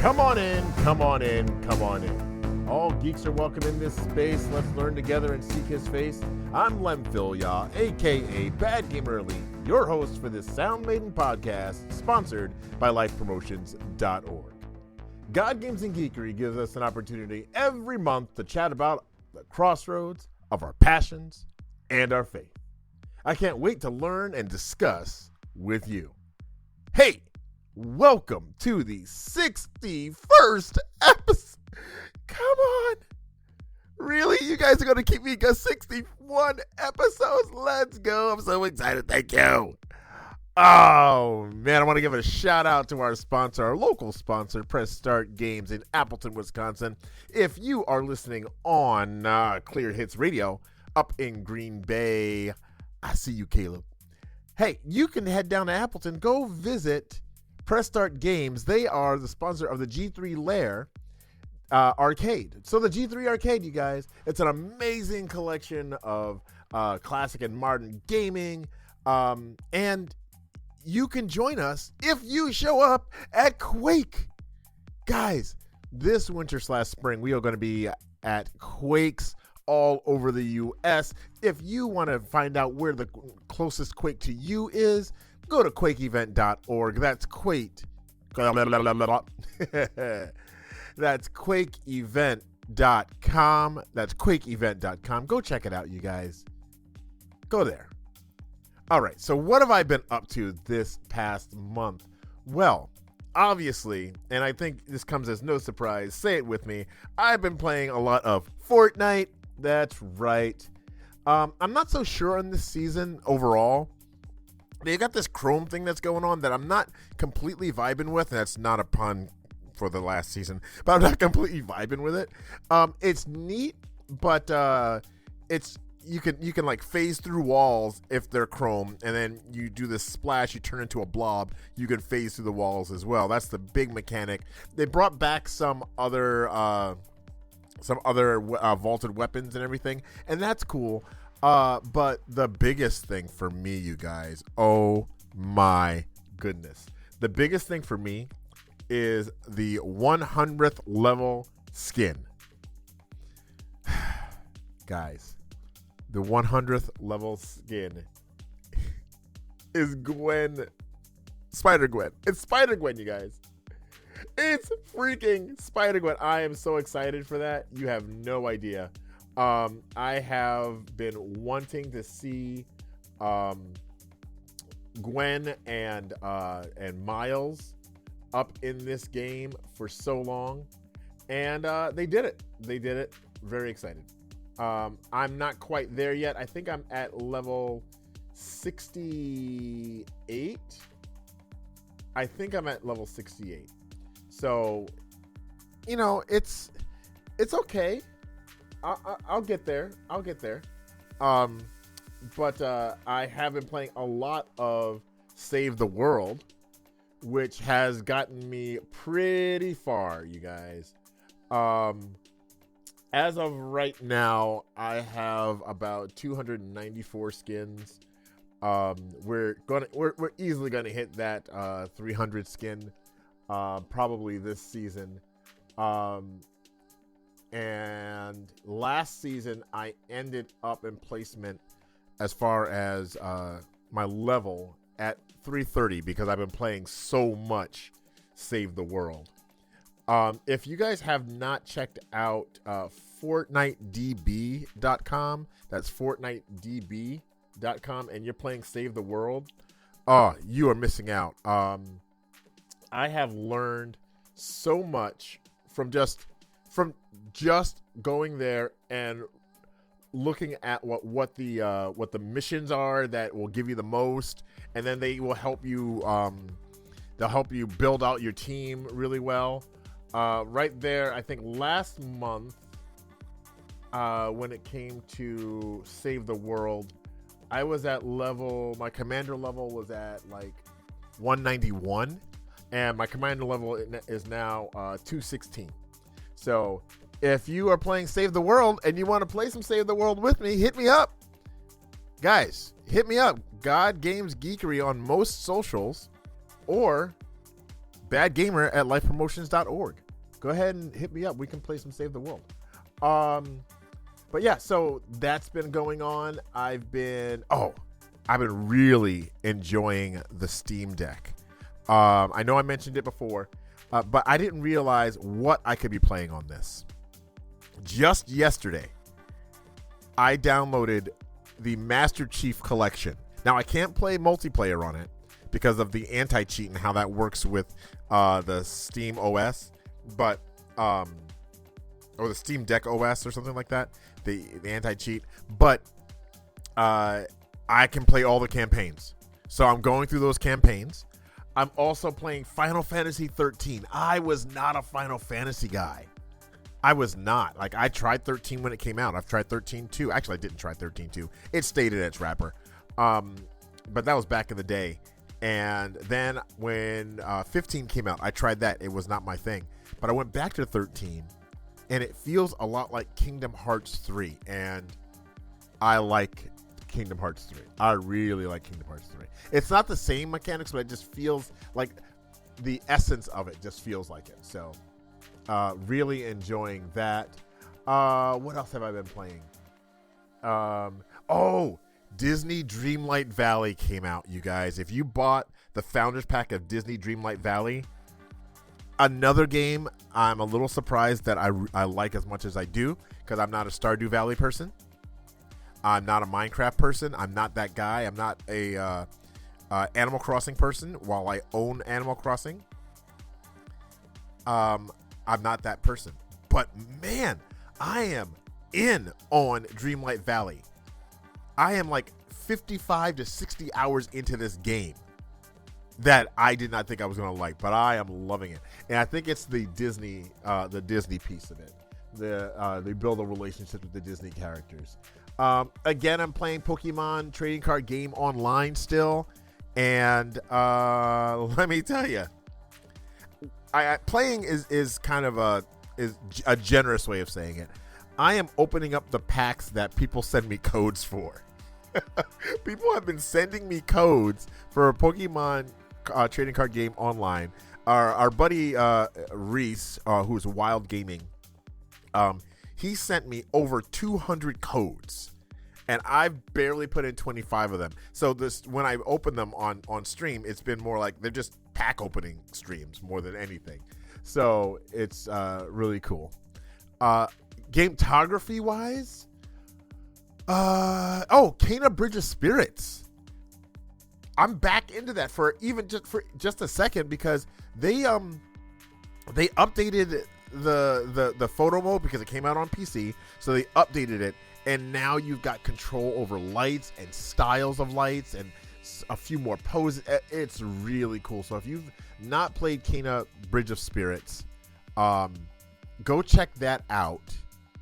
Come on in, come on in, come on in. All geeks are welcome in this space. Let's learn together and seek his face. I'm Lem Filya, aka Bad Gamer Elite, your host for this Sound Maiden podcast, sponsored by LifePromotions.org. God Games and Geekery gives us an opportunity every month to chat about the crossroads of our passions and our faith. I can't wait to learn and discuss with you. Hey, welcome to the 61st episode. Come on. Really? You guys are going to keep me going 61 episodes? Let's go. I'm so excited. Thank you. Oh, man. I want to give a shout out to our sponsor, our local sponsor, Press Start Games in Appleton, Wisconsin. If you are listening on Clear Hits Radio up in Green Bay, I see you, Caleb. Hey, you can head down to Appleton. Go visit Press Start Games. They are the sponsor of the G3 Lair arcade. So the G3 arcade, you guys, it's an amazing collection of classic and modern gaming. And you can join us if you show up at Quake. Guys, this winter/spring, we are going to be at Quakes all over the U.S. If you want to find out where the closest Quake to you is, go to quakeevent.org. That's Quake. That's quakeevent.com. That's quakeevent.com. Go check it out, you guys. Go there. All right, so what have I been up to this past month? Well, obviously, and I think this comes as no surprise, say it with me, I've been playing a lot of Fortnite. That's right. I'm not so sure on this season overall. They got this Chrome thing that's going on that I'm not completely vibing with, and that's not a pun for the last season, but I'm not completely vibing with it. It's neat, but it's you can like phase through walls if they're Chrome, and then you do this splash, you turn into a blob, you can phase through the walls as well. That's the big mechanic. They brought back some other vaulted weapons and everything, and that's cool. But the biggest thing for me, you guys, oh my goodness, the biggest thing for me is the 100th level skin. Guys, the 100th level skin is Spider-Gwen. It's Spider-Gwen, you guys. It's freaking Spider-Gwen. I am so excited for that. You have no idea. I have been wanting to see Gwen and Miles up in this game for so long, and they did it. Very excited. I'm not quite there yet. I think I'm at level 68. I think I'm at level 68. So, you know, it's okay. I'll get there. But I have been playing a lot of Save the World, which has gotten me pretty far, you guys. As of right now, I have about 294 skins. We're easily gonna hit that 300 skin probably this season. And last season I ended up in placement as far as my level at 330 because I've been playing so much Save the World. If you guys have not checked out FortniteDB.com, that's FortniteDB.com, and you're playing Save the World, you are missing out. I have learned so much from just going there and looking at what the missions are that will give you the most, and then they will help you. They'll help you build out your team really well. Right there, I think last month, when it came to Save the World, I was at my commander level was at like 191, and my commander level is now 216. So if you are playing Save the World and you want to play some Save the World with me, hit me up. Guys, hit me up. God Games Geekery on most socials, or badgamer@lifepromotions.org. Go ahead and hit me up. We can play some Save the World. But yeah, so that's been going on. I've been really enjoying the Steam Deck. I know I mentioned it before, but I didn't realize what I could be playing on this. Just yesterday, I downloaded the Master Chief Collection. Now, I can't play multiplayer on it because of the anti-cheat and how that works with the Steam OS, but or the Steam Deck OS or something like that, the anti-cheat. But I can play all the campaigns. So I'm going through those campaigns. I'm also playing Final Fantasy 13. I was not a Final Fantasy guy. I was not. Like, I tried 13 when it came out. I've tried 13 too. Actually, I didn't try 13 too. It stayed in its wrapper. But that was back in the day. And then when 15 came out, I tried that. It was not my thing. But I went back to 13, and it feels a lot like Kingdom Hearts 3. And I like Kingdom Hearts 3. I really like Kingdom Hearts 3. It's not the same mechanics, but it just feels like the essence of it just feels like it. So really enjoying that. What else have I been playing? Disney Dreamlight Valley came out, you guys. If you bought the Founders Pack of Disney Dreamlight Valley, another game I'm a little surprised that I like as much as I do, because I'm not a Stardew Valley person. I'm not a Minecraft person. I'm not that guy. I'm not a Animal Crossing person. While I own Animal Crossing, I'm not that person. But man, I am in on Dreamlight Valley. I am like 55 to 60 hours into this game that I did not think I was going to like, but I am loving it. And I think it's the Disney piece of it. They build a relationship with the Disney characters. Again, I'm playing Pokemon trading card game online still. And let me tell you, playing is kind of a generous way of saying it. I am opening up the packs that people send me codes for. People have been sending me codes for a Pokemon trading card game online. Our buddy Reese, who's Wild Gaming, he sent me over 200 codes, and I've barely put in 25 of them. So when I open them on stream, it's been more like they're just pack opening streams more than anything. So it's really cool. Gametography wise, Kena Bridge of Spirits. I'm back into that for just a second, because they updated the photo mode because it came out on PC, so they updated it, and now you've got control over lights and styles of lights and a few more poses. It's really cool. So if you've not played Kena Bridge of Spirits, go check that out.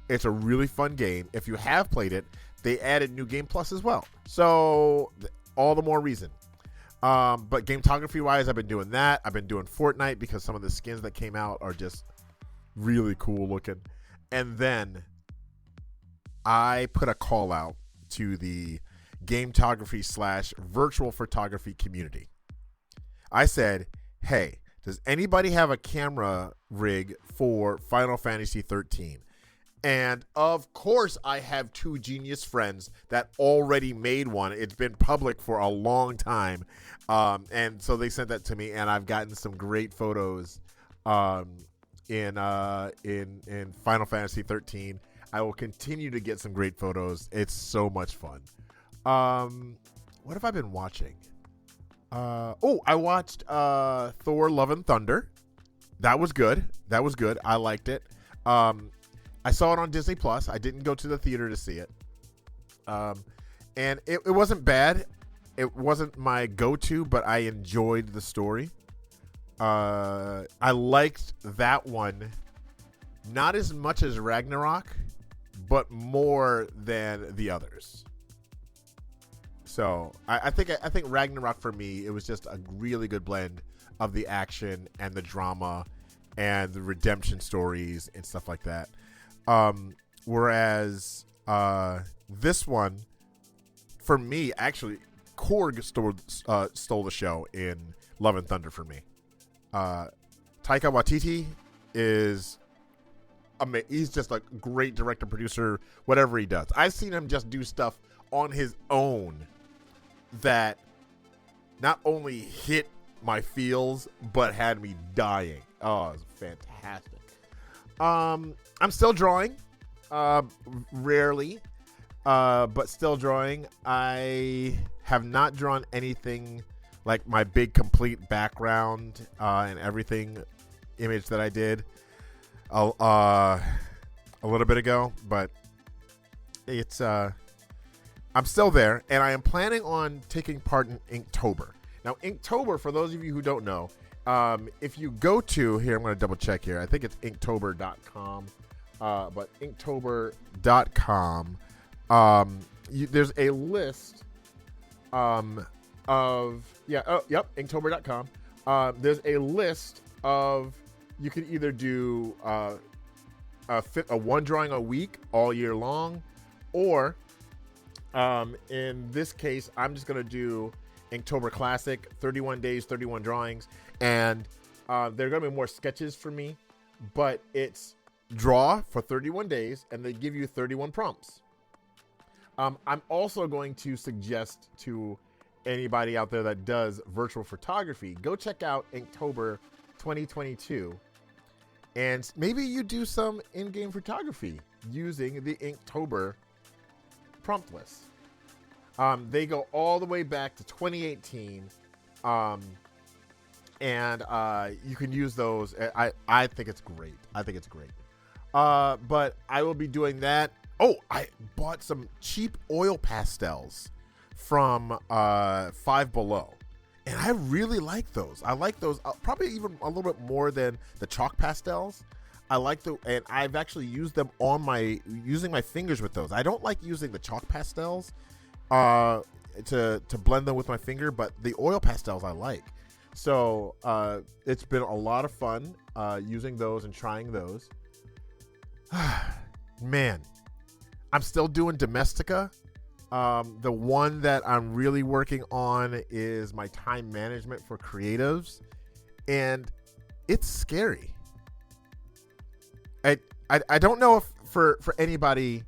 It's a really fun game. If you have played it, they added New Game Plus as well. So all the more reason. But gametography wise, I've been doing that. I've been doing Fortnite because some of the skins that came out are just really cool looking. And then I put a call out to the gametography / virtual photography community. I said, hey, does anybody have a camera rig for Final Fantasy 13? And of course, I have two genius friends that already made one. It's been public for a long time. And so they sent that to me, and I've gotten some great photos in Final Fantasy 13. I will continue to get some great photos. It's so much fun. What have I been watching? I watched Thor: Love and Thunder. That was good. I liked it. I saw it on Disney Plus. I didn't go to the theater to see it. And it wasn't bad. It wasn't my go-to, but I enjoyed the story. I liked that one not as much as Ragnarok, but more than the others. So I think Ragnarok, for me, it was just a really good blend of the action and the drama and the redemption stories and stuff like that. Whereas this one, for me, actually, Korg stole the show in Love and Thunder for me. Taika Waititi is he's just a great director, producer, whatever he does. I've seen him just do stuff on his own that not only hit my feels, but had me dying. Oh, it was fantastic. I'm still drawing, rarely, but still drawing. I have not drawn anything like my big complete background and everything image that I did a little bit ago, but it's I'm still there, and I am planning on taking part in Inktober. Now, Inktober, for those of you who don't know, if you go to here, I'm going to double check here. I think it's inktober.com, but inktober.com, there's a list inktober.com. There's a list of, you can either do a one drawing a week all year long, or in this case, I'm just going to do Inktober Classic, 31 days, 31 drawings, and there are going to be more sketches for me, but it's draw for 31 days, and they give you 31 prompts. I'm also going to suggest to anybody out there that does virtual photography, go check out Inktober 2022, and maybe you do some in-game photography using the Inktober prompt list. They go all the way back to 2018, and you can use those. I think it's great. But I will be doing that. Oh, I bought some cheap oil pastels from Five Below, and I really like those. I like those probably even a little bit more than the chalk pastels. And I've actually used them using my fingers with those. I don't like using the chalk pastels to blend them with my finger, but the oil pastels I like. So it's been a lot of fun using those and trying those. Man, I'm still doing Domestika. The one that I'm really working on is my time management for creatives, and it's scary. I don't know if for anybody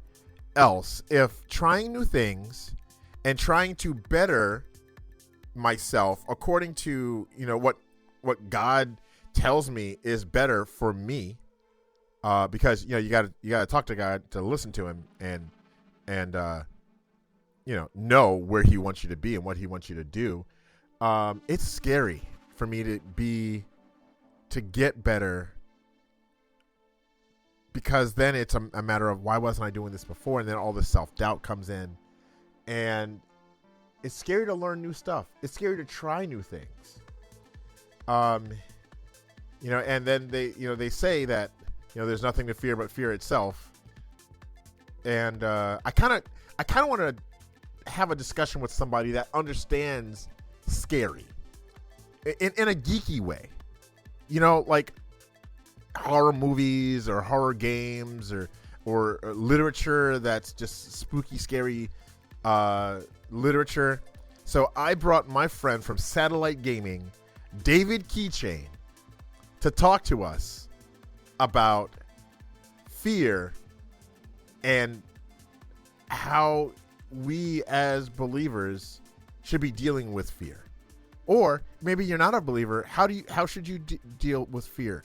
else, if trying new things and trying to better myself according to what God tells me is better for me, because you gotta talk to God to listen to him and know where he wants you to be and what he wants you to do. It's scary for me to get better, because then it's a matter of, why wasn't I doing this before? And then all this self-doubt comes in, and it's scary to learn new stuff. It's scary to try new things. And then they say that, there's nothing to fear but fear itself. And I kind of want to have a discussion with somebody that understands scary in a geeky way, like horror movies or horror games or literature that's just spooky, scary literature. So I brought my friend from Satellite Gaming, David Keychain, to talk to us about fear and how we as believers should be dealing with fear. Or maybe you're not a believer. How should you deal with fear?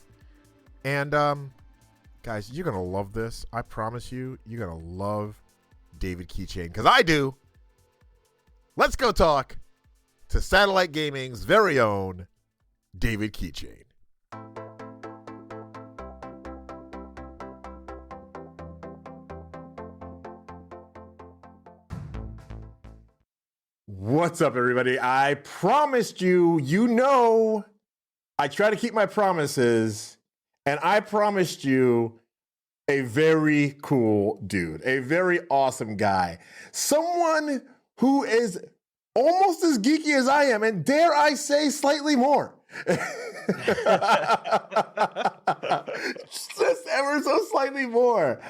And guys, you're gonna love this. I promise you, you're gonna love David Keychain, because I do. Let's go talk to Satellite Gaming's very own David Keychain. What's up, everybody? I promised you, I try to keep my promises, and I promised you a very cool dude, a very awesome guy, someone who is almost as geeky as I am, and dare I say, slightly more. Just ever so slightly more.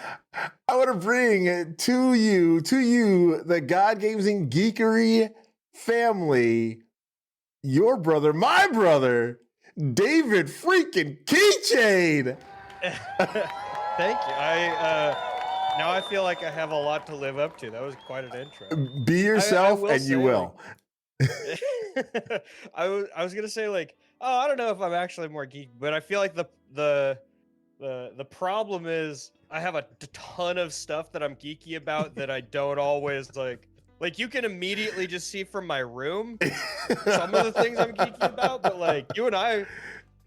I want to bring to you, the God Gaming Geekery family, your brother, my brother, David freaking Keychain. Thank you. Now I feel like I have a lot to live up to. That was quite an intro. Be yourself, and you will. I was gonna say like, oh, I don't know if I'm actually more geek, but I feel like the problem is I have a ton of stuff that I'm geeky about that I don't always like. Like you can immediately just see from my room some of the things I'm geeky about, but like you and I,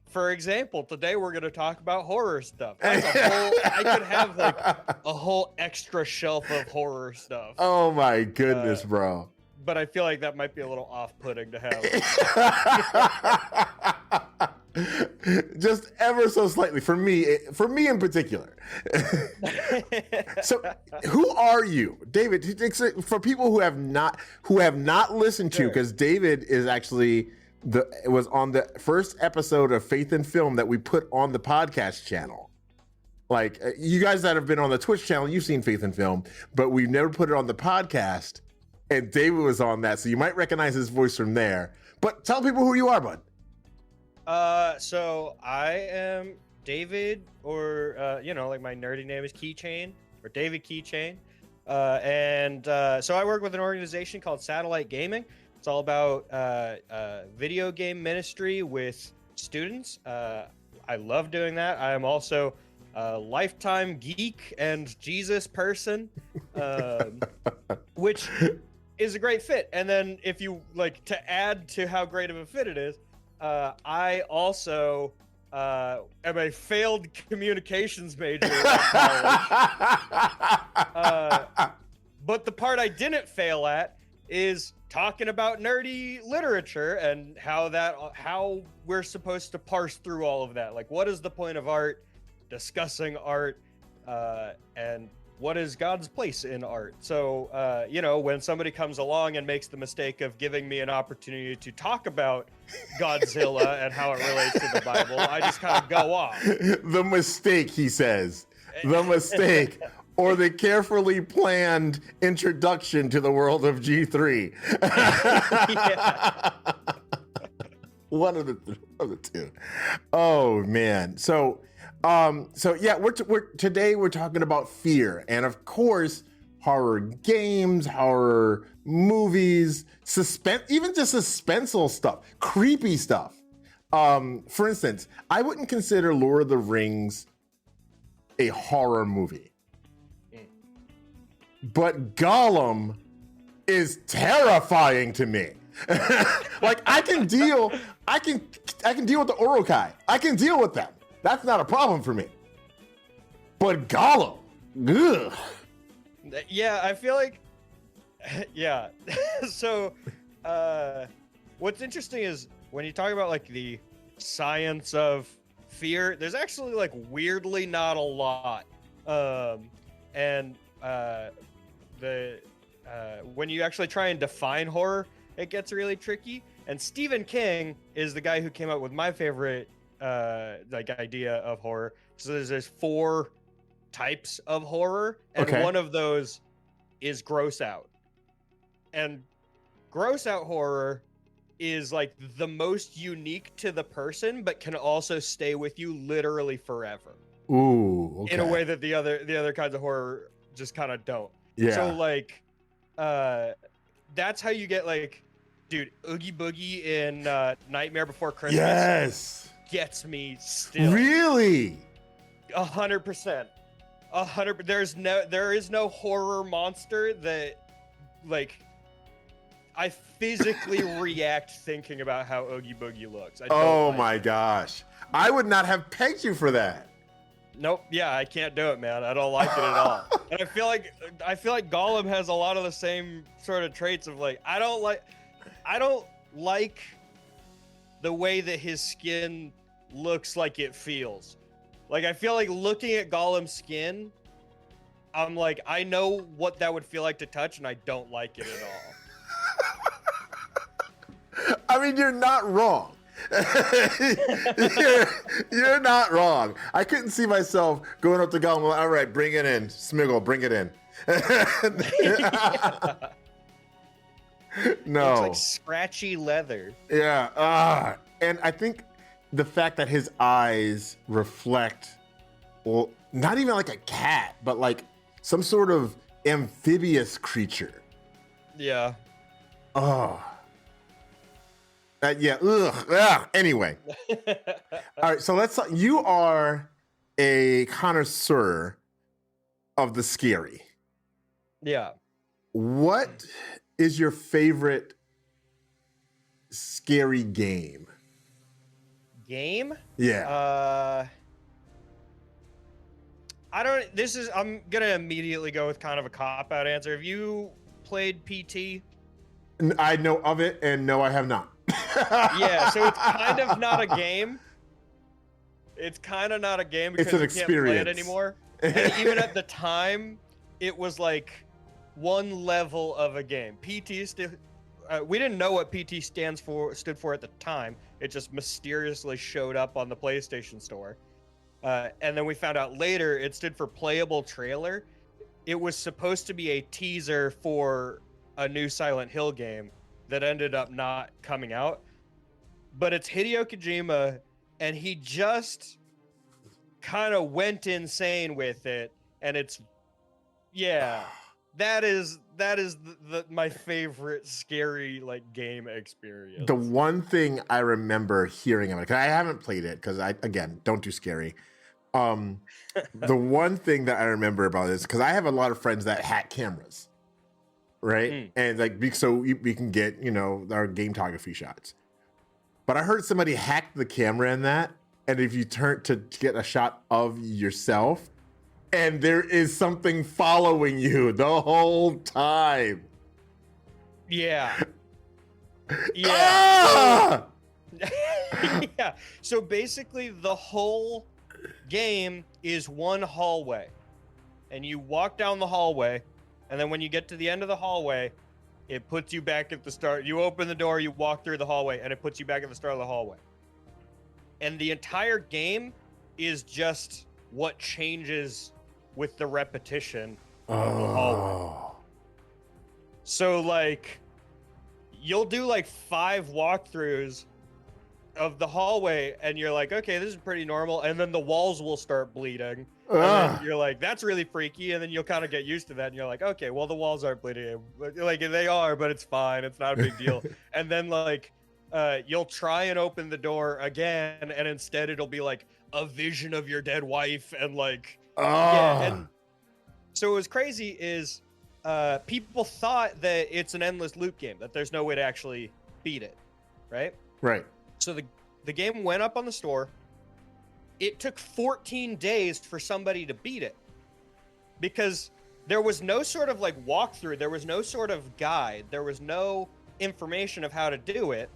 for example, today we're gonna talk about horror stuff. That's I could have like a whole extra shelf of horror stuff. Oh my goodness, bro. But I feel like that might be a little off-putting to have. Just ever so slightly for me in particular. So who are you, David? For people who have not listened to, because David is actually was on the first episode of Faith and Film that we put on the podcast channel. Like you guys that have been on the Twitch channel, you've seen Faith and Film, but we've never put it on the podcast. And David was on that, so you might recognize his voice from there. But tell people who you are, bud. So I am David, or like my nerdy name is Keychain, or David Keychain. So I work with an organization called Satellite Gaming. It's all about video game ministry with students. I love doing that. I am also a lifetime geek and Jesus person, which is a great fit. And then if you like to add to how great of a fit it is, I also am a failed communications major at college. But the part I didn't fail at is talking about nerdy literature and how we're supposed to parse through all of that. Like, what is the point of art? Discussing art, and what is God's place in art? So, when somebody comes along and makes the mistake of giving me an opportunity to talk about Godzilla and how it relates to the Bible, I just kind of go off. The mistake, he says. The mistake. Or the carefully planned introduction to the world of G3. One of the two. Oh, man. So yeah, today we're talking about fear, and of course, horror games, horror movies, suspense, even just suspenseful stuff, creepy stuff. For instance, I wouldn't consider Lord of the Rings a horror movie, but Gollum is terrifying to me. Like I can deal with the Urukai. I can deal with them. That's not a problem for me. But Gollum, ugh. Yeah, I feel like, yeah. So, what's interesting is when you talk about like the science of fear, there's actually like weirdly not a lot. When you actually try and define horror, it gets really tricky. And Stephen King is the guy who came up with my favorite idea of horror. So there's 4 types of horror, and one of those is gross out. And gross out horror is like the most unique to the person, but can also stay with you literally forever. Ooh, okay. In a way that the other kinds of horror just kind of don't. Yeah. So like, that's how you get like, dude, Oogie Boogie in Nightmare Before Christmas. Yes. Gets me still. Really? 100%. 100%. There is no horror monster that, like, I physically react thinking about how Oogie Boogie looks. Oh my gosh. I would not have pegged you for that. Nope. Yeah, I can't do it, man. I don't like it at all. And I feel like Gollum has a lot of the same sort of traits of like, I don't like the way that his skin looks like it feels. Like, I feel like looking at Gollum's skin, I'm like, I know what that would feel like to touch, and I don't like it at all. I mean, you're not wrong. you're not wrong. I couldn't see myself going up to Gollum, all right, bring it in. Smiggle, bring it in. No. It's like scratchy leather. Yeah. And I think the fact that his eyes reflect, well, not even like a cat, but like some sort of amphibious creature. Yeah. Oh. Yeah. Ugh. Anyway. All right. So you are a connoisseur of the scary. Yeah. What is your favorite scary game? Game? Yeah. I'm gonna immediately go with kind of a cop-out answer. Have you played PT? I know of it, and no, I have not. Yeah, so it's kind of not a game. It's kind of not a game because It's an you can't play it experience. anymore. And even at the time, it was like one level of a game. PT we didn't know what PT stood for at the time. It just mysteriously showed up on the PlayStation Store. And then we found out later it stood for playable trailer. It was supposed to be a teaser for a new Silent Hill game that ended up not coming out. But it's Hideo Kojima, and he just kind of went insane with it. And it's, yeah, that is my favorite scary like game experience. The one thing I remember hearing about it, 'cause I haven't played it because I, again, don't do scary. The one thing that I remember about this, because I have a lot of friends that hack cameras, right? And like, so we can get, our gameography shots. But I heard somebody hacked the camera in that, and if you turn to get a shot of yourself, and there is something following you the whole time. Yeah. Yeah. Ah! Yeah. So basically, the whole game is one hallway, and you walk down the hallway, and then when you get to the end of the hallway, it puts you back at the start. You open the door, you walk through the hallway, and it puts you back at the start of the hallway. And the entire game is just what changes with the repetition of the hallway. So, like, you'll do like 5 walkthroughs of the hallway, and you're like, okay, this is pretty normal. And then the walls will start bleeding. And then you're like, that's really freaky. And then you'll kind of get used to that. And you're like, okay, well, the walls aren't bleeding. Like, they are, but it's fine. It's not a big deal. And then, like, you'll try and open the door again, and instead it'll be like a vision of your dead wife. And like, yeah. And so what was crazy is people thought that it's an endless loop game, that there's no way to actually beat it, right? Right. So the game went up on the store. It took 14 days for somebody to beat it because there was no sort of like walkthrough. There was no sort of guide. There was no information of how to do it.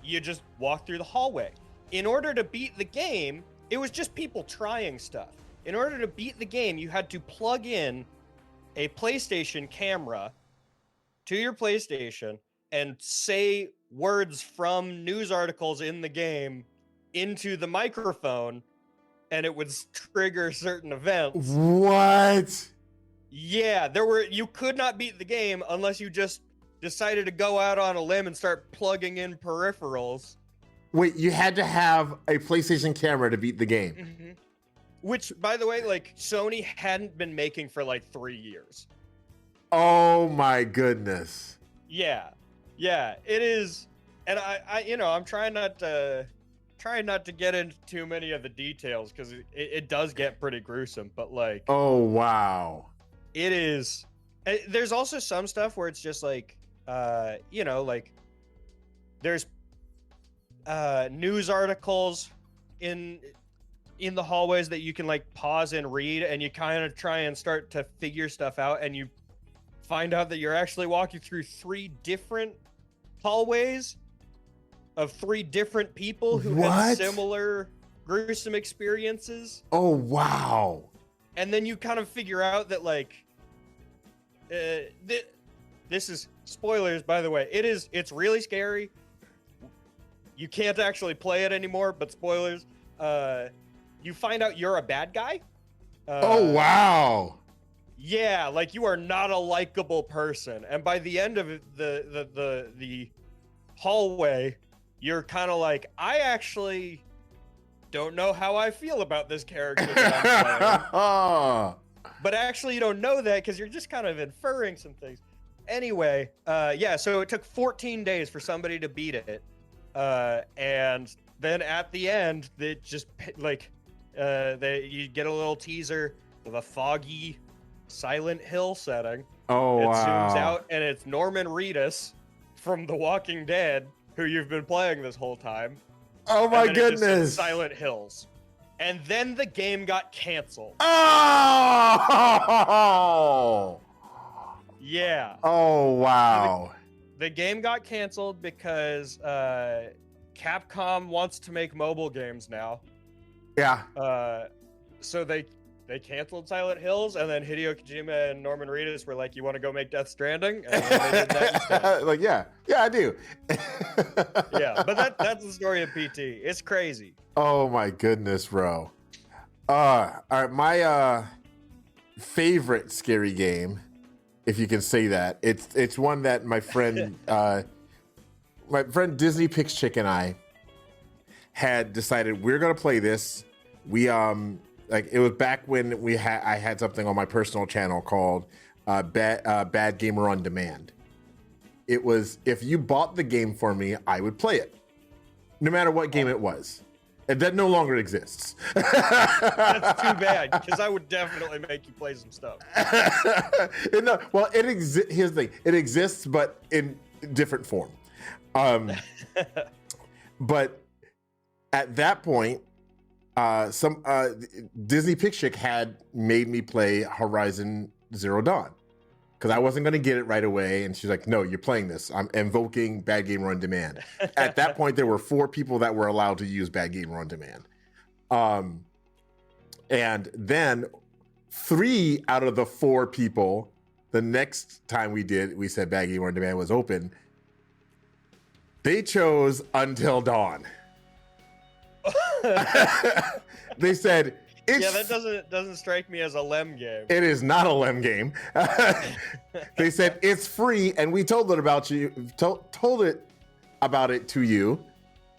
You just walk through the hallway. In order to beat the game, it was just people trying stuff. In order to beat the game, you had to plug in a PlayStation camera to your PlayStation and say words from news articles in the game into the microphone, and it would trigger certain events. What? Yeah, you could not beat the game unless you just decided to go out on a limb and start plugging in peripherals. Wait, you had to have a PlayStation camera to beat the game? Mm-hmm. Which, by the way, like, Sony hadn't been making for like 3 years. Oh my goodness. Yeah, it is. And I'm trying not to get into too many of the details because it does get pretty gruesome, but like, oh wow, it is. There's also some stuff where it's just like, like there's news articles in the hallways that you can like pause and read, and you kind of try and start to figure stuff out, and you find out that you're actually walking through 3 different hallways of 3 different people who had similar gruesome experiences. Oh wow. And then you kind of figure out that like this is spoilers, by the way. It's really scary. You can't actually play it anymore, but spoilers. You find out you're a bad guy. Oh wow. Yeah, like you are not a likable person. And by the end of the hallway, you're kind of like, I actually don't know how I feel about this character that I'm playing. But actually, you don't know that because you're just kind of inferring some things. Anyway, yeah, so it took 14 days for somebody to beat it. And then at the end, they just like, you get a little teaser of a foggy Silent Hill setting. Oh, it wow. zooms out, and it's Norman Reedus from The Walking Dead, who you've been playing this whole time. Oh my goodness. Silent Hills. And then the game got canceled. Oh! Yeah. Oh, wow. The game got canceled because Capcom wants to make mobile games now. Yeah. So they canceled Silent Hills, and then Hideo Kojima and Norman Reedus were like, "You want to go make Death Stranding?" And then they did that instead. Like, yeah, I do. Yeah, but that's the story of PT. It's crazy. Oh my goodness, bro. All right, my favorite scary game, if you can say that, it's one that my friend Disney Picks Chick and I had decided we're gonna play this. We like it was back when I had something on my personal channel called Bad Gamer on Demand. It was, if you bought the game for me, I would play it, no matter what game it was. And that no longer exists. That's too bad, because I would definitely make you play some stuff. No, well, here's the thing. It exists, but in different form. But at that point, some Disney Picture had made me play Horizon Zero Dawn because I wasn't going to get it right away, and she's like, "No, you're playing this. I'm invoking Bad Gamer on Demand." At that point, there were 4 people that were allowed to use Bad Gamer on Demand, and then 3 out of the 4 people, the next time we said Bad Gamer on Demand was open, they chose Until Dawn. They said, that doesn't strike me as a Lem game. It is not a Lem game. They said it's free, and we told it about it to you.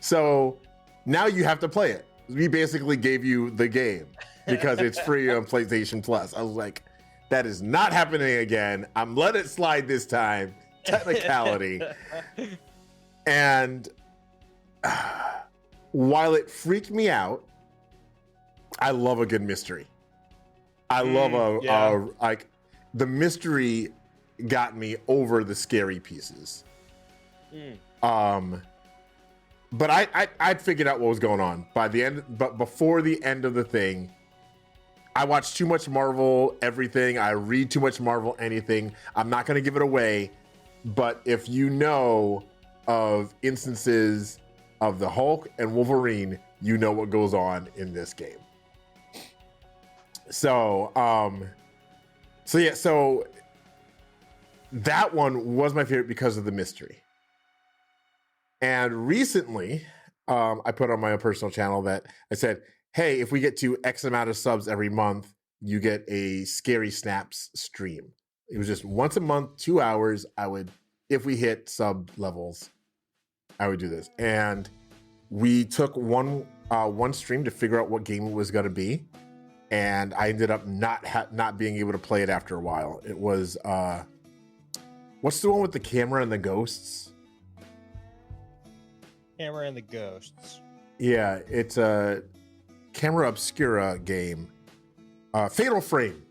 So now you have to play it. We basically gave you the game because it's free on PlayStation Plus. I was like, that is not happening again. I'm letting it slide this time. Technicality. And while it freaked me out, I love a good mystery. I love like the mystery got me over the scary pieces. But I'd figured out what was going on by the end. But before the end of the thing, I watch too much Marvel everything. I read too much Marvel anything. I'm not gonna give it away. But if you know of instances of the Hulk and Wolverine, you know what goes on in this game. So that one was my favorite because of the mystery. And recently, I put on my own personal channel that I said, hey, if we get to X amount of subs every month, you get a Scary Snaps stream. It was just once a month, 2 hours. If we hit sub levels, I would do this. And we took one stream to figure out what game it was going to be. And I ended up not being able to play it after a while. It was, what's the one with the camera and the ghosts? Camera and the Ghosts. Yeah, it's a Camera Obscura game. Fatal Frame.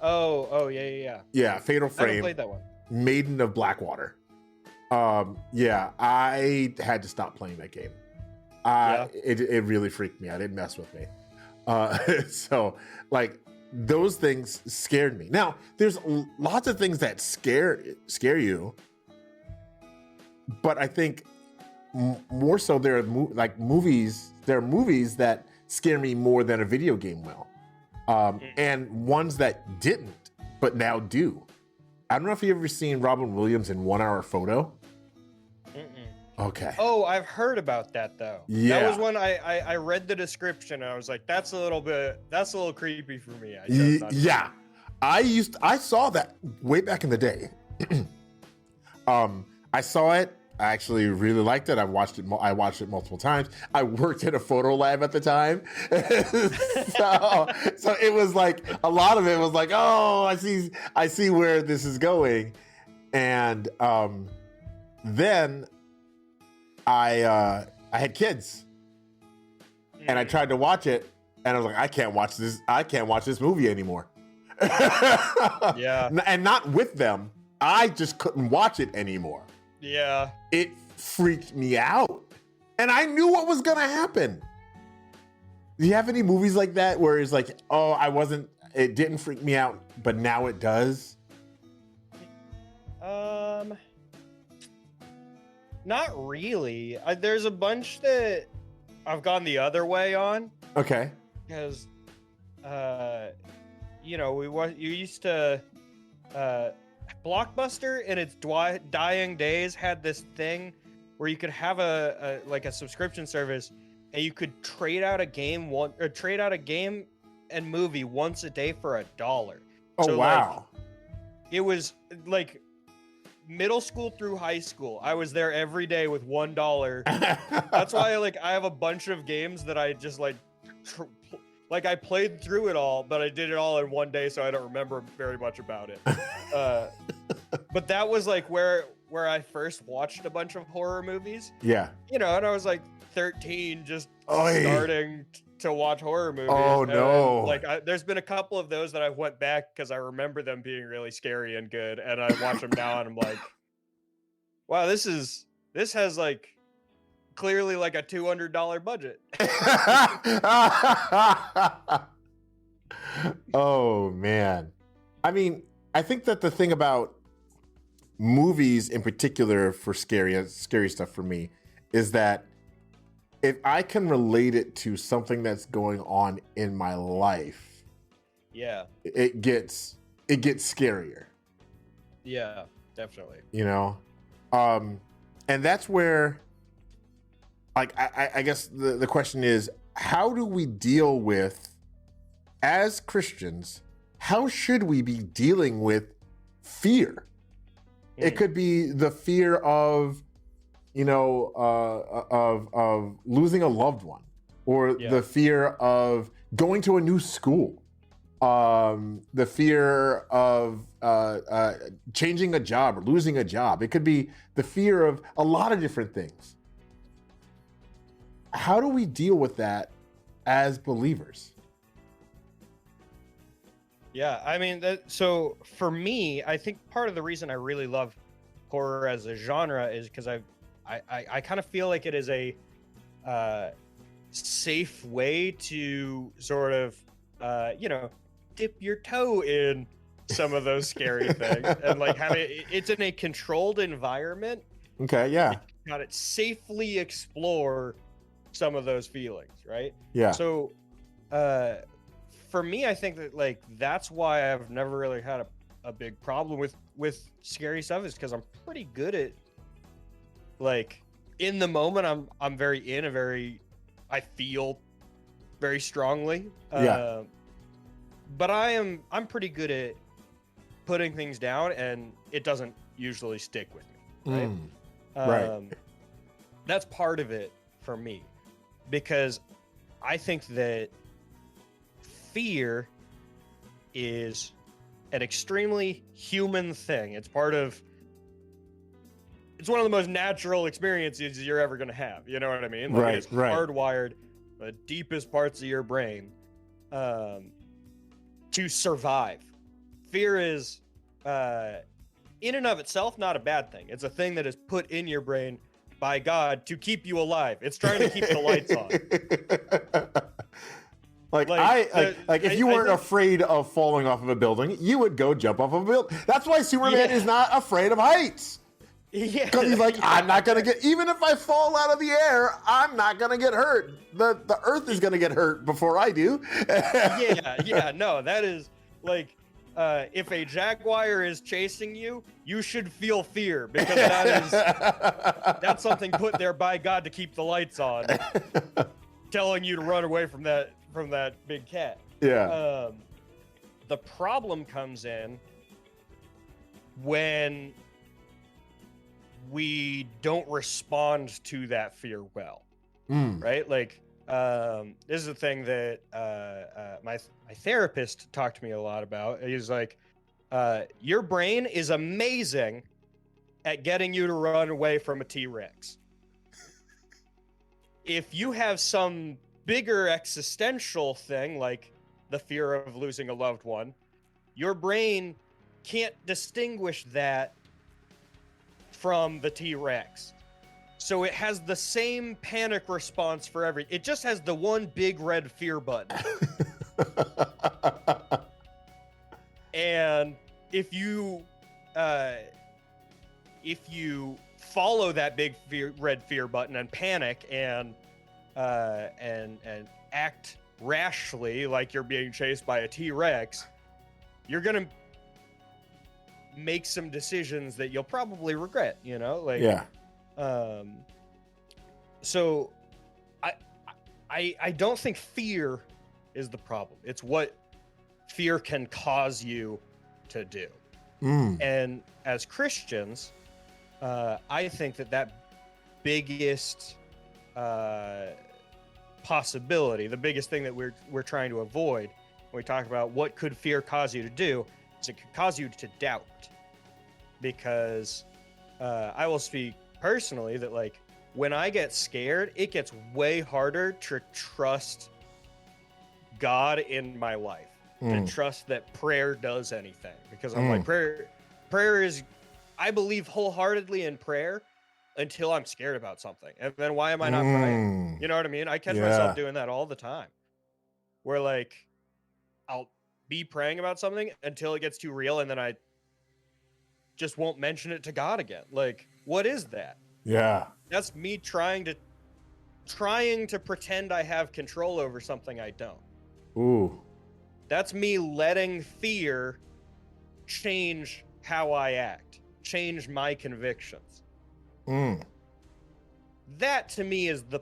Oh, yeah. Yeah, Fatal Frame. I haven't played that one. Maiden of Blackwater. Yeah, I had to stop playing that game. It really freaked me out. It messed with me. So, like, those things scared me. Now, there's lots of things that scare you, but I think more so there are movies. There are movies that scare me more than a video game will, and ones that didn't, but now do. I don't know if you've ever seen Robin Williams in 1 Hour Photo. Okay. Oh, I've heard about that though. Yeah. That was one I read the description and I was like, that's a little creepy for me. Yeah. I saw that way back in the day. I saw it. I actually really liked it. I watched it multiple times. I worked at a photo lab at the time, so it was like a lot of it was like, oh, I see where this is going, and then I had kids, and I tried to watch it, and I was like, I can't watch this movie anymore. Yeah. And not with them. I just couldn't watch it anymore. Yeah. It freaked me out. And I knew what was going to happen. Do you have any movies like that where it's like, oh, it didn't freak me out, but now it does? Not really. There's a bunch that I've gone the other way on. Okay. Because, you used to, Blockbuster in its dying days had this thing where you could have a subscription service, and you could trade out a game and movie once a day for $1. Oh, so, wow. It was like middle school through high school. I was there every day with $1. That's why I have a bunch of games that I just I played through it all, but I did it all in one day, so I don't remember very much about it. But that was where I first watched a bunch of horror movies. Yeah. And I was 13, just starting to watch horror movies. Oh, no. There's been a couple of those that I went back because I remember them being really scary and good, and I watch them now and I'm like, wow, this has clearly a $200 budget. Oh, man. I mean, I think that the thing about movies in particular for scary stuff for me is that if I can relate it to something that's going on in my life, yeah, it gets scarier. Yeah, definitely. And that's where, I guess the question is, how do we deal with, as Christians, how should we be dealing with fear? It could be the fear of, of losing a loved one, or the fear of going to a new school, the fear of changing a job or losing a job. It could be the fear of a lot of different things. How do we deal with that as believers? Yeah, I mean, so for me, I think part of the reason I really love horror as a genre is because I kind of feel like it is a safe way to sort of, dip your toe in some of those scary things, and it's in a controlled environment. Okay, yeah. You got to safely explore some of those feelings, right? Yeah. So, for me, I think that that's why I've never really had a big problem with scary stuff, is because I'm pretty good at in the moment. I'm very I feel very strongly. Yeah. But I'm pretty good at putting things down, and it doesn't usually stick with me. Right. Right. That's part of it for me, because I think that fear is an extremely human thing. It's one of the most natural experiences you're ever going to have. You know what I mean? Right, it's right. hardwired, the deepest parts of your brain, to survive. Fear is, in and of itself, not a bad thing. It's a thing that is put in your brain by God to keep you alive. It's trying to keep the lights on. If you weren't afraid of falling off of a building, you would go jump off of a building. That's why Superman is not afraid of heights. Yeah. Because he's like, I'm not going to get, even if I fall out of the air, I'm not going to get hurt. The earth is going to get hurt before I do. No, that is if a jaguar is chasing you, you should feel fear, because that's something put there by God to keep the lights on, telling you to run away from that big cat. Yeah. The problem comes in when we don't respond to that fear well, right? Like, this is a thing that my therapist talked to me a lot about. He's like, your brain is amazing at getting you to run away from a T-Rex. If you have some bigger existential thing, like the fear of losing a loved one, your brain can't distinguish that from the T-Rex. So it has the same panic response for it just has the one big red fear button. And if you follow that big red fear button and panic and act rashly like you're being chased by a T-Rex, you're gonna make some decisions that you'll probably regret, you know? Like, yeah. So I don't think fear is the problem. It's what fear can cause you to do. And as Christians, I think that biggest possibility, the biggest thing that we're trying to avoid when we talk about what could fear cause you to do, is it could cause you to doubt. Because I will speak personally that, like, when I get scared, it gets way harder to trust God in my life, to trust that prayer does anything. Because I'm like, prayer is, I believe wholeheartedly in prayer until I'm scared about something. And then why am I not praying? You know what I mean? I catch myself doing that all the time. Where, like, I'll be praying about something until it gets too real, and then I just won't mention it to God again. Like, what is that? Yeah. That's me trying to pretend I have control over something I don't. Ooh. That's me letting fear change how I act, change my convictions. That to me is the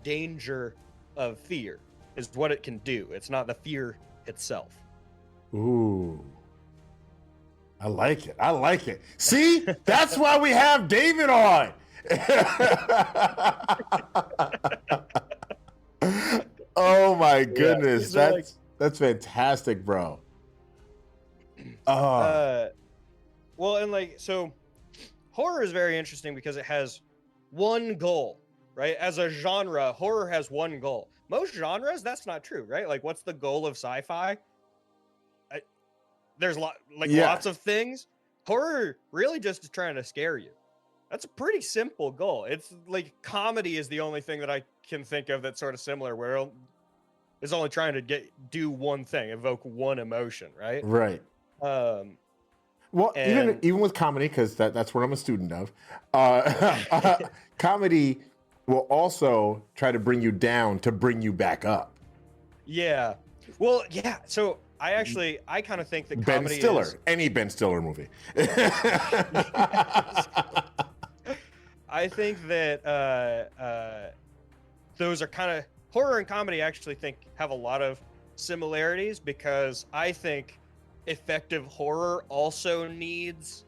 danger of fear, is what it can do. It's not the fear itself. Ooh. I like it. I like it. See, that's why we have David on. Oh my goodness. That's fantastic, bro. Well, and like, so horror is very interesting because it has one goal, right? As a genre, horror has one goal. Most genres, that's not true, right? Like, what's the goal of sci-fi? There's lots of things. Horror really just is trying to scare you. That's a pretty simple goal. It's like comedy is the only thing that I can think of that's sort of similar, where it's only trying to do one thing, evoke one emotion, right? Right. Well, even with comedy, because that's what I'm a student of, comedy will also try to bring you down to bring you back up. Yeah. Well, yeah. So I kind of think that comedy Ben Stiller, any Ben Stiller movie. I think that those are kind of, horror and comedy actually have a lot of similarities, because I think effective horror also needs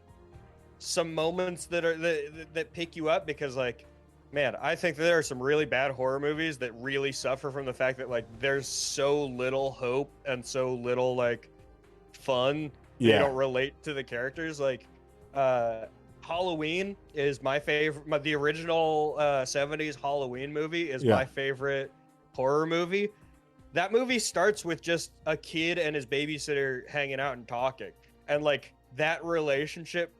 some moments that pick you up, because, like, man, I think that there are some really bad horror movies that really suffer from the fact that, like, there's so little hope and so little, like, fun. They don't relate to the characters. Like, Halloween is my favorite. The original 70s Halloween movie is my favorite horror movie. That movie starts with just a kid and his babysitter hanging out and talking. And, like, that relationship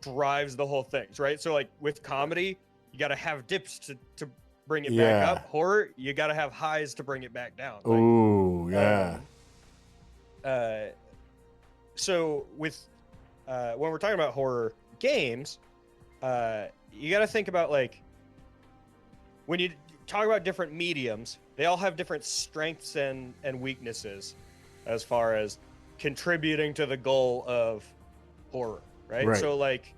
drives the whole thing, right? So, like, with comedy, you got to have dips to bring it back up. Horror, you got to have highs to bring it back down. Like, ooh, yeah. So with when we're talking about horror games, you got to think about, like, when you talk about different mediums, they all have different strengths and weaknesses as far as contributing to the goal of horror, right? So, like,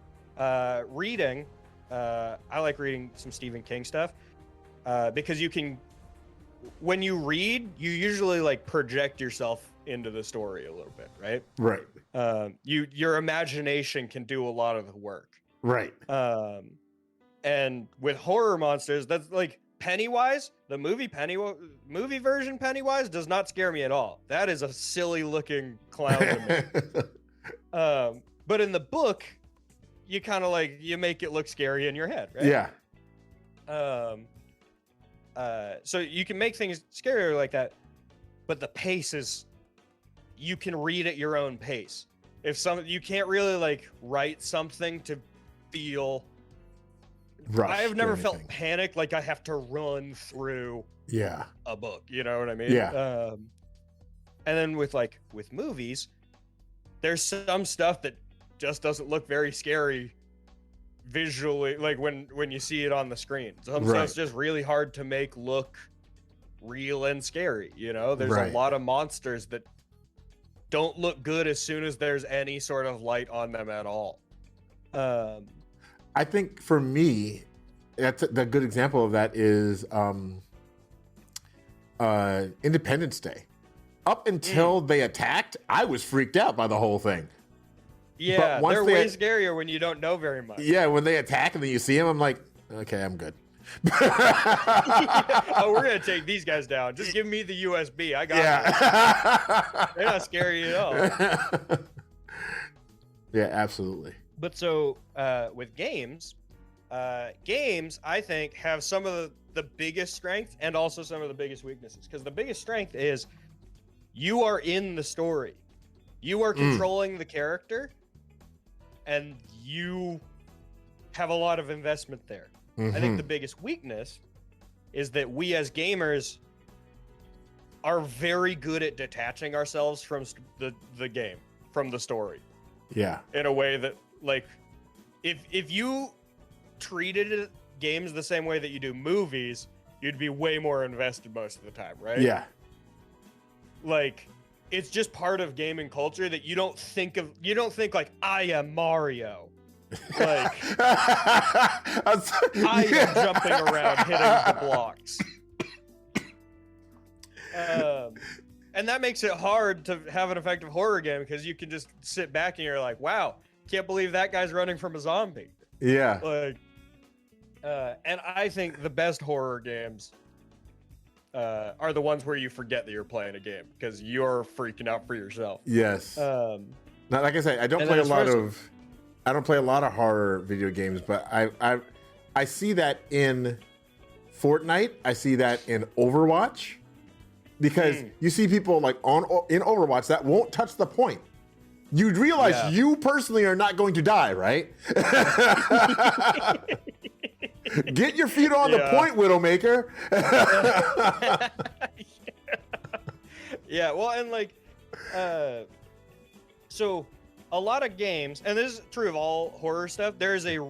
reading, I like reading some Stephen King stuff, because when you read, you usually, like, project yourself into the story a little bit, right? Right. Your imagination can do a lot of the work. Right. And with horror monsters, that's like Pennywise, the movie version Pennywise does not scare me at all. That is a silly looking clown to me. But in the book, you kind of like, you make it look scary in your head, right? Yeah. So you can make things scarier like that, but the pace is, you can read at your own pace. You can't really like write something to feel Rush I have never to felt anything. panic like I have to run through Yeah. a book. You know what I mean? Yeah. And then with movies, there's some stuff that just doesn't look very scary visually, like when you see it on the screen. Some stuff's just really hard to make look real and scary. You know, there's a lot of monsters that don't look good as soon as there's any sort of light on them at all. I think for me, that's the good example of that is Independence Day. Up until they attacked, I was freaked out by the whole thing. Yeah, they're way scarier when you don't know very much. Yeah, when they attack and then you see them, I'm like, okay, I'm good. Oh, we're gonna take these guys down. Just give me the USB. I got it. They're not scary at all. Yeah, absolutely. But so with games I think have some of the biggest strengths and also some of the biggest weaknesses. Because the biggest strength is you are in the story, you are controlling the character, and you have a lot of investment there. I think the biggest weakness is that we as gamers are very good at detaching ourselves from the game, from the story. Yeah. In a way that, like, if you treated games the same way that you do movies, you'd be way more invested most of the time, right? Yeah. Like, it's just part of gaming culture that you don't think like, I am Mario. Like, I am jumping around hitting the blocks. And that makes it hard to have an effective horror game because you can just sit back and you're like, wow, can't believe that guy's running from a zombie. Yeah. Like, and I think the best horror games are the ones where you forget that you're playing a game because you're freaking out for yourself. Yes. Now, like I said, I don't play a lot of horror video games, but I see that in Fortnite. I see that in Overwatch, because you see people like in Overwatch that won't touch the point. You'd realize you personally are not going to die, right? Get your feet on the point, Widowmaker. Yeah, well, and like, so a lot of games, and this is true of all horror stuff, there's a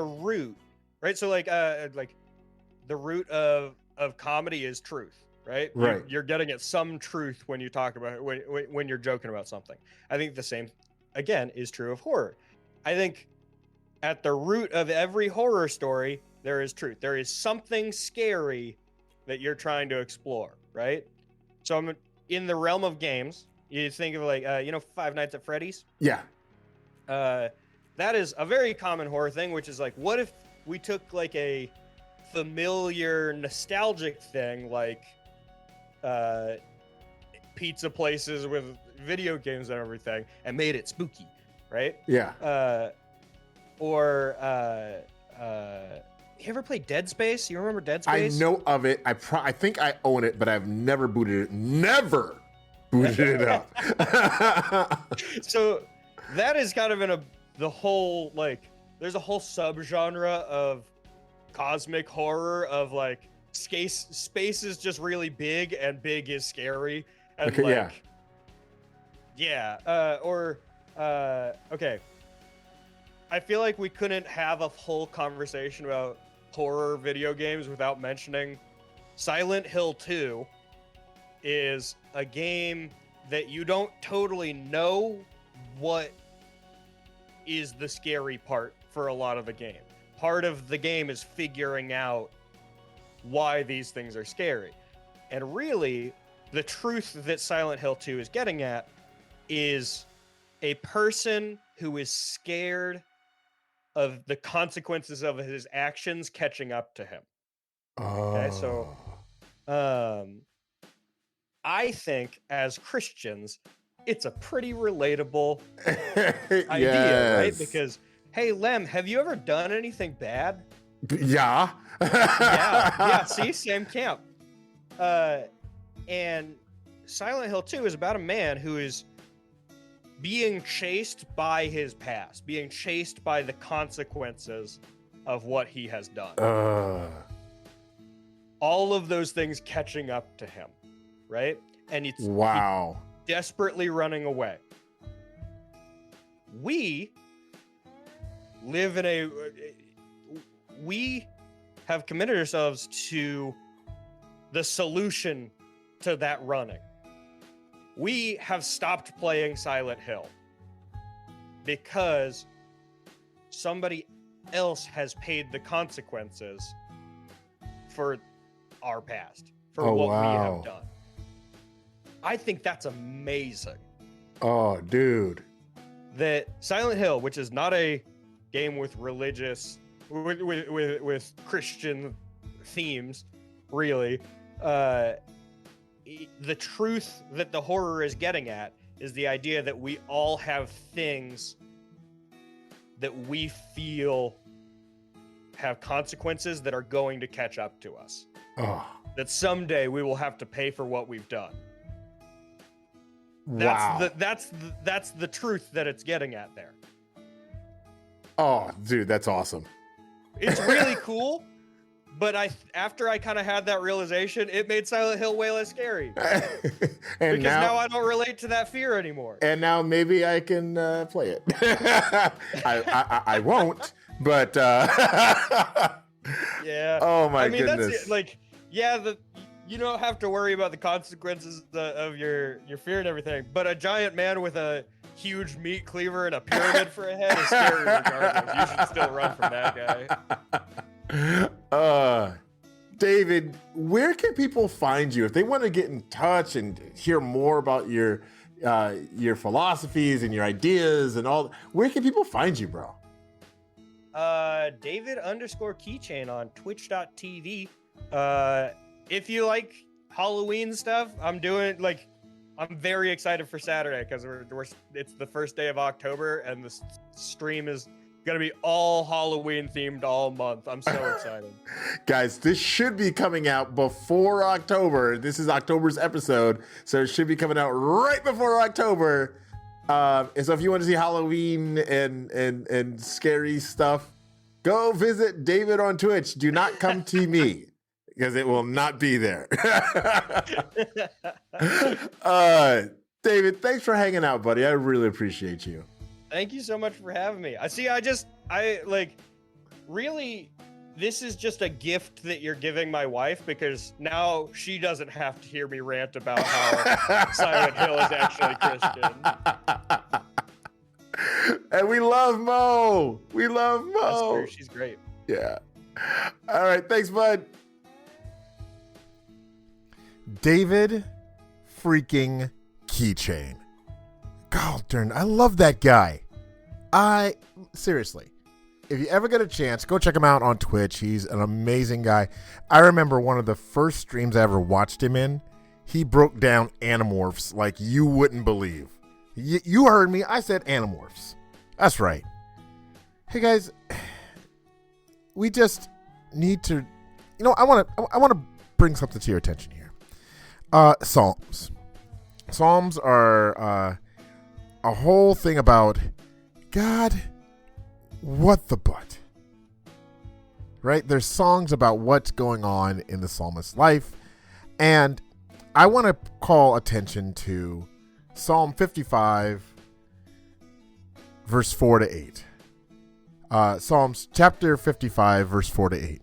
root, right? So like the root of comedy is truth, right? Right. You're getting at some truth when you talk about when you're joking about something. I think the same, again, is true of horror. I think at the root of every horror story, there is truth. There is something scary that you're trying to explore, right? So I'm in the realm of games. You think of like, Five Nights at Freddy's? Yeah. That is a very common horror thing, which is like, what if we took like a familiar, nostalgic thing, like pizza places with video games and everything, and made it spooky, right? Yeah. You ever play Dead Space? You remember Dead Space? I know of it. I think I own it, but I've never booted it. Never booted it up. So that is kind of the whole, like, there's a whole subgenre of cosmic horror of like space is just really big and big is scary. And Okay, okay. I feel like we couldn't have a whole conversation about horror video games without mentioning Silent Hill 2 is a game that you don't totally know what is the scary part for a lot of the game. Part of the game is figuring out why these things are scary. And really, the truth that Silent Hill 2 is getting at is a person who is scared of the consequences of his actions catching up to him. Okay, so I think as Christians, it's a pretty relatable idea, right? Because, hey, Lem, have you ever done anything bad? Yeah. Yeah. See, same camp. And Silent Hill 2 is about a man who is being chased by his past, being chased by the consequences of what he has done. All of those things catching up to him, right? And it's wow. Desperately running away. We live in we have committed ourselves to the solution to that running. We have stopped playing Silent Hill because somebody else has paid the consequences for our past, for what we have done. I think that's amazing. Oh, dude. That Silent Hill, which is not a game with religious, with Christian themes, really, the truth that the horror is getting at is the idea that we all have things that we feel have consequences that are going to catch up to us. Oh. That someday we will have to pay for what we've done. Wow. That's the truth that it's getting at there. Oh, dude, that's awesome. It's really cool, but after I kind of had that realization, it made Silent Hill way less scary. And because now I don't relate to that fear anymore. And now maybe I can play it. I won't, but yeah. Oh my goodness. That's like, yeah, you don't have to worry about the consequences of your fear and everything, but a giant man with a huge meat cleaver and a pyramid for a head is scary regardless. You should still run from that guy. David, where can people find you if they want to get in touch and hear more about your philosophies and your ideas and all? Where can people find you, bro? David_keychain on twitch.tv. If you like Halloween stuff, I'm very excited for Saturday because it's the first day of October and the stream is gonna be all Halloween themed all month. I'm so excited. Guys, this should be coming out before October. This is October's episode, so it should be coming out right before October. And so if you want to see Halloween and scary stuff, go visit David on Twitch. Do not come to me, because it will not be there. David, thanks for hanging out, buddy. I really appreciate you. Thank you so much for having me. Really, this is just a gift that you're giving my wife, because now she doesn't have to hear me rant about how Silent Hill is actually Christian. And we love Mo. We love Mo. That's true. She's great. Yeah. All right. Thanks, bud. David freaking Keychain. God darn, I love that guy. Seriously, if you ever get a chance, go check him out on Twitch. He's an amazing guy. I remember one of the first streams I ever watched him in. He broke down Animorphs like you wouldn't believe. You heard me. I said Animorphs. That's right. Hey guys, we just need to, I want to bring something to your attention here. Psalms. Psalms are a whole thing about God, what the butt? Right? There's songs about what's going on in the psalmist's life. And I want to call attention to Psalm 55, verse 4 to 8. Psalms chapter 55, verse 4 to 8.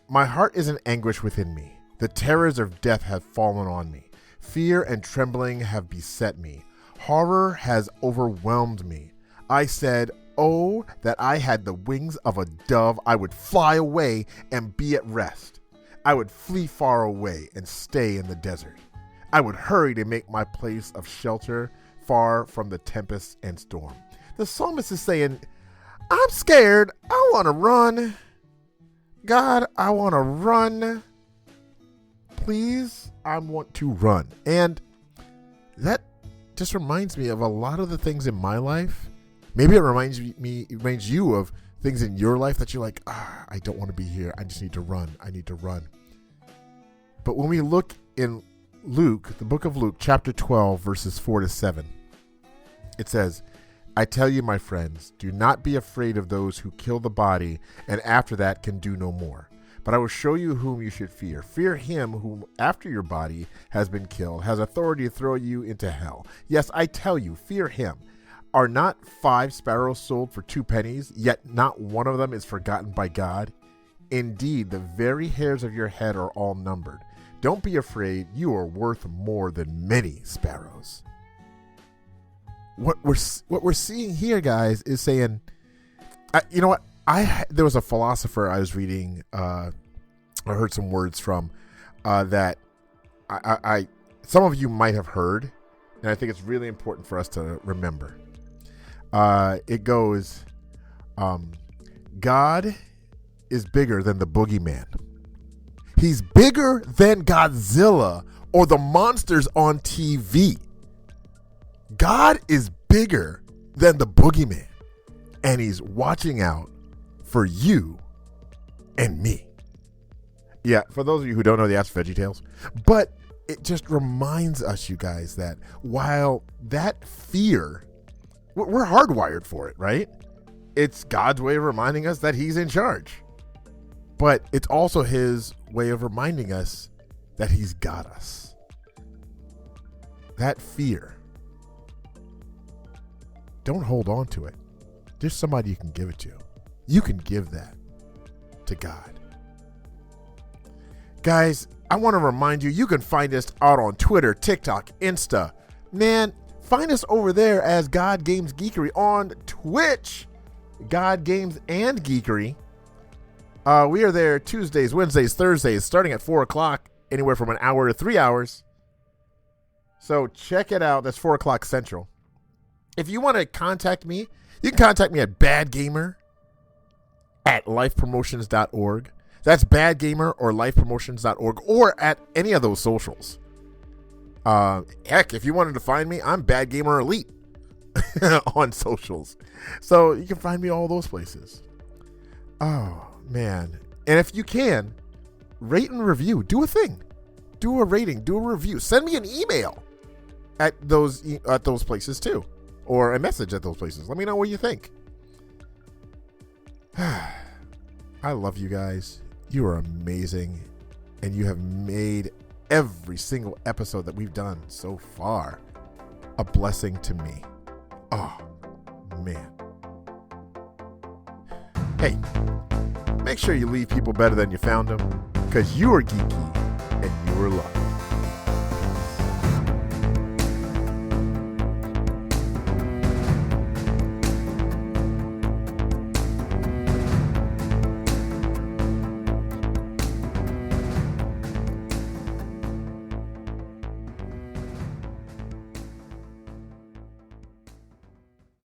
My heart is in anguish within me. The terrors of death have fallen on me. Fear and trembling have beset me. Horror has overwhelmed me. I said, oh, that I had the wings of a dove. I would fly away and be at rest. I would flee far away and stay in the desert. I would hurry to make my place of shelter far from the tempest and storm. The psalmist is saying, I'm scared. I want to run. God, I want to run. Please, I want to run. And that just reminds me of a lot of the things in my life. Maybe it reminds you of things in your life that you're like, I don't want to be here. I just need to run. I need to run. But when we look in Luke, the book of Luke, chapter 12, verses 4-7, it says, I tell you, my friends, do not be afraid of those who kill the body and after that can do no more. But I will show you whom you should fear. Fear him whom, after your body has been killed, has authority to throw you into hell. Yes, I tell you, fear him. Are not 5 sparrows sold for 2 pennies, yet not one of them is forgotten by God? Indeed, the very hairs of your head are all numbered. Don't be afraid. You are worth more than many sparrows. What we're seeing here, guys, is saying, you know what? There was a philosopher I was reading. I heard some words from that I some of you might have heard, and I think it's really important for us to remember. It goes, God is bigger than the boogeyman. He's bigger than Godzilla or the monsters on TV. God is bigger than the boogeyman, and he's watching out for you and me. Yeah, for those of you who don't know, that's VeggieTales. But it just reminds us, you guys, that while that fear, we're hardwired for it, right? It's God's way of reminding us that he's in charge. But it's also his way of reminding us that he's got us. That fear, don't hold on to it. There's somebody you can give it to. You can give that to God. Guys, I want to remind you, you can find us out on Twitter, TikTok, Insta. Man, find us over there as God Games Geekery on Twitch. God Games and Geekery. We are there Tuesdays, Wednesdays, Thursdays, starting at 4 o'clock, anywhere from an hour to 3 hours. So check it out. That's 4 o'clock Central. If you want to contact me, you can contact me at badgamer@lifepromotions.org. That's badgamer or lifepromotions.org, or at any of those socials. Heck, if you wanted to find me, I'm Badgamer Elite on socials. So you can find me all those places. Oh, man. And if you can, rate and review. Do a thing. Do a rating. Do a review. Send me an email at those places too. Or a message at those places. Let me know what you think. I love you guys. You are amazing. And you have made every single episode that we've done so far a blessing to me. Oh, man. Hey, make sure you leave people better than you found them, because you are geeky and you are loved.